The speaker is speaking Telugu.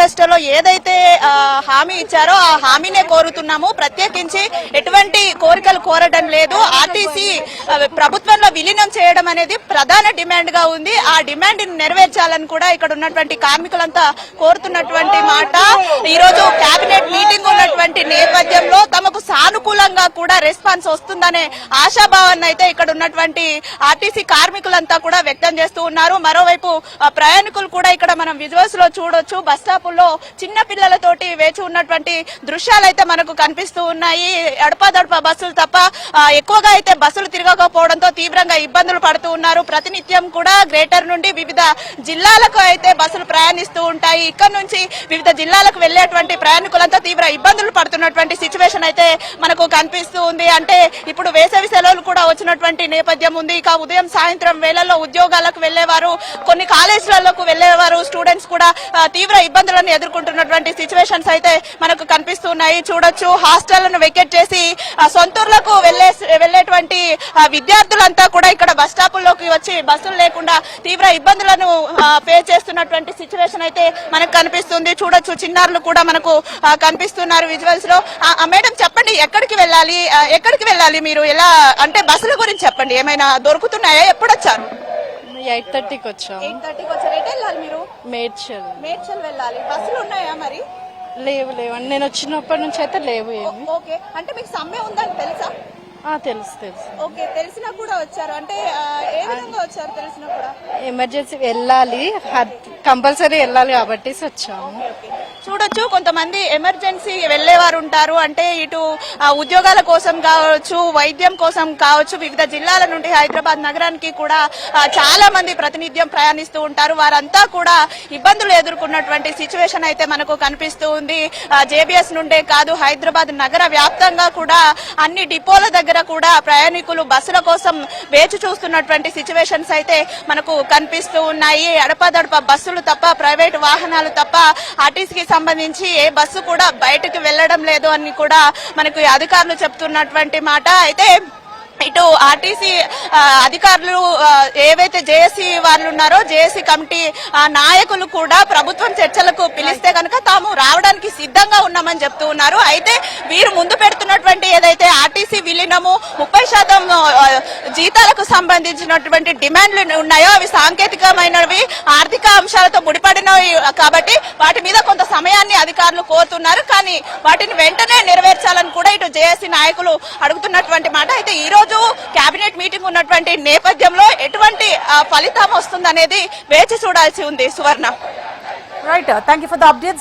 మేనిఫెస్టోలో ఏదైతే హామీ ఇచ్చారో ఆ హామీనే కోరుతున్నాము. ప్రత్యేకించి ఎటువంటి కోరికలు కోరడం లేదు. ఆర్టీసీ ప్రభుత్వంలో విలీనం చేయడం అనేది ప్రధాన డిమాండ్ గా ఉంది. ఆ డిమాండ్ నెరవేర్చాలని కూడా ఇక్కడ ఉన్నటువంటి కార్మికులంతా కోరుతున్నటువంటి మాట. ఈ రోజు కేబినెట్ మీటింగ్ ఉన్నటువంటి నేపథ్యంలో తమకు సానుకూలంగా కూడా రెస్పాన్స్ వస్తుందనే ఆశాభావాన్ని అయితే ఇక్కడ ఉన్నటువంటి ఆర్టీసీ కార్మికులంతా కూడా వ్యక్తం చేస్తూ ఉన్నారు. మరోవైపు ప్రయాణికులు కూడా ఇక్కడ మనం విజువల్స్ లో చూడొచ్చు. బస్ స్టాపుల్లో చిన్న పిల్లలతోటి వేచి ఉన్నటువంటి దృశ్యాలు అయితే మనకు కనిపిస్తూ ఉన్నాయి. అడపాదడపా బస్సులు తప్ప ఎక్కువగా అయితే బస్సులు తిరగకపోవడంతో తీవ్రంగా ఇబ్బందులు పడుతూ ఉన్నారు. ప్రతినిత్యం కూడా గ్రేటర్ నుండి వివిధ జిల్లాలకు అయితే బస్సులు ప్రయాణిస్తూ ఉంటాయి. ఇక్కడ నుంచి వివిధ జిల్లాలకు వెళ్లేటువంటి ప్రయాణికులంతా తీవ్ర ఇబ్బందులు పడుతున్నటువంటి సిచ్యువేషన్ అయితే మనకు కనిపిస్తూ ఉంది. అంటే ఇప్పుడు వేసవి సెలవులు కూడా వచ్చినటువంటి నేపథ్యం ఉంది. ఇక ఉదయం సాయంత్రం వేళల్లో ఉద్యోగాలకు వెళ్లేవారు, కొన్ని కాలేజీలకు వెళ్లేవారు స్టూడెంట్స్ కూడా తీవ్ర ఇబ్బందులను ఎదుర్కొంటున్నటువంటి సిచ్యువేషన్స్ అయితే మనకు కనిపిస్తున్నాయి. చూడొచ్చు, హాస్టళ్లను వెకేట్ చేసి సొంతూర్లకు వెళ్లేటువంటి విద్యార్థులంతా కూడా ఇక్కడ బస్ స్టాపుల్లోకి వచ్చి బస్సులు లేకుండా తీవ్ర ఇబ్బందులను ఫేస్ చేస్తున్నటువంటి సిచ్యువేషన్ అయితే మనకు కనిపిస్తుంది. చూడొచ్చు, చిన్నారులు కూడా మనకు కనిపిస్తున్నారు విజువల్స్ లో. మేడం చెప్పండి, ఎక్కడికి వెళ్ళాలి మీరు? ఎలా అంటే బస్సుల గురించి చెప్పండి, ఏమైనా దొరుకుతున్నాయా? ఎప్పుడు వచ్చారు? 8:30కి వచ్చాము. 8:30కి వచ్చారు. ఎటు వెళ్ళాలి మీరు? మేడ్చల్ వెళ్ళాలి. బస్సులు ఉన్నాయా మరి? లేవు నేను వచ్చినప్పటి నుంచి అయితే లేవు. ఓకే, అంటే మీకు సమ్మె ఉందని తెలుసా? తెలుసు. ఓకే, తెలిసినా కూడా వచ్చారు. అంటే ఏ విధంగా వచ్చారు? తెలిసినా కూడా ఎమర్జెన్సీ వెళ్ళాలి, కంపల్సరీ వెళ్ళాలి కాబట్టి వచ్చాము. చూడొచ్చు, కొంతమంది ఎమర్జెన్సీ వెళ్లేవారు ఉంటారు. అంటే ఇటు ఉద్యోగాల కోసం కావచ్చు, వైద్యం కోసం కావచ్చు, వివిధ జిల్లాల నుండి హైదరాబాద్ నగరానికి కూడా చాలా మంది ప్రతినిత్యం ప్రయాణిస్తూ ఉంటారు. వారంతా కూడా ఇబ్బందులు ఎదుర్కొన్నటువంటి సిచ్యువేషన్ అయితే మనకు కనిపిస్తూ ఉంది. జేబీఎస్ నుండే కాదు, హైదరాబాద్ నగర వ్యాప్తంగా కూడా అన్ని డిపోల దగ్గర కూడా ప్రయాణికులు బస్సుల కోసం వేచి చూస్తున్నటువంటి సిచ్యువేషన్స్ అయితే మనకు కనిపిస్తూ ఉన్నాయి. అడపాదడప బస్సులు తప్ప, ప్రైవేట్ వాహనాలు తప్ప ఆర్టీసీకి సంబంధించి ఏ బస్సు కూడా బయటకు వెళ్లడం లేదు అని కూడా మనకు అధికారులు చెప్తున్నటువంటి మాట. అయితే ఇటు ఆర్టీసీ అధికారులు ఏవైతే జేఏసీ వాళ్ళు ఉన్నారో, జేఏసీ కమిటీ నాయకులు కూడా ప్రభుత్వం చర్చలకు పిలిస్తే కనుక తాము రావడానికి సిద్ధంగా ఉన్నామని చెప్తూ ఉన్నారు. అయితే వీరు ముందు పెడుతున్నటువంటి ఏదైతే ఆర్టీసీ విలీనము 30% జీతాలకు సంబంధించినటువంటి డిమాండ్లు ఉన్నాయో అవి సాంకేతికమైనవి, ఆర్థిక అంశాలతో ముడిపడినవి కాబట్టి వాటి మీద కొంత సమయాన్ని అధికారులు కోరుతున్నారు. కానీ వాటిని వెంటనే నెరవేర్చాలని కూడా ఇటు జేఏసీ నాయకులు అడుగుతున్నటువంటి మాట. అయితే ఈ రోజు కేబినెట్ మీటింగ్ ఉన్నటువంటి నేపథ్యంలో ఎటువంటి ఫలితం వస్తుందనేది వేచి చూడాల్సి ఉంది. Suvarna, right, thank you for the updates.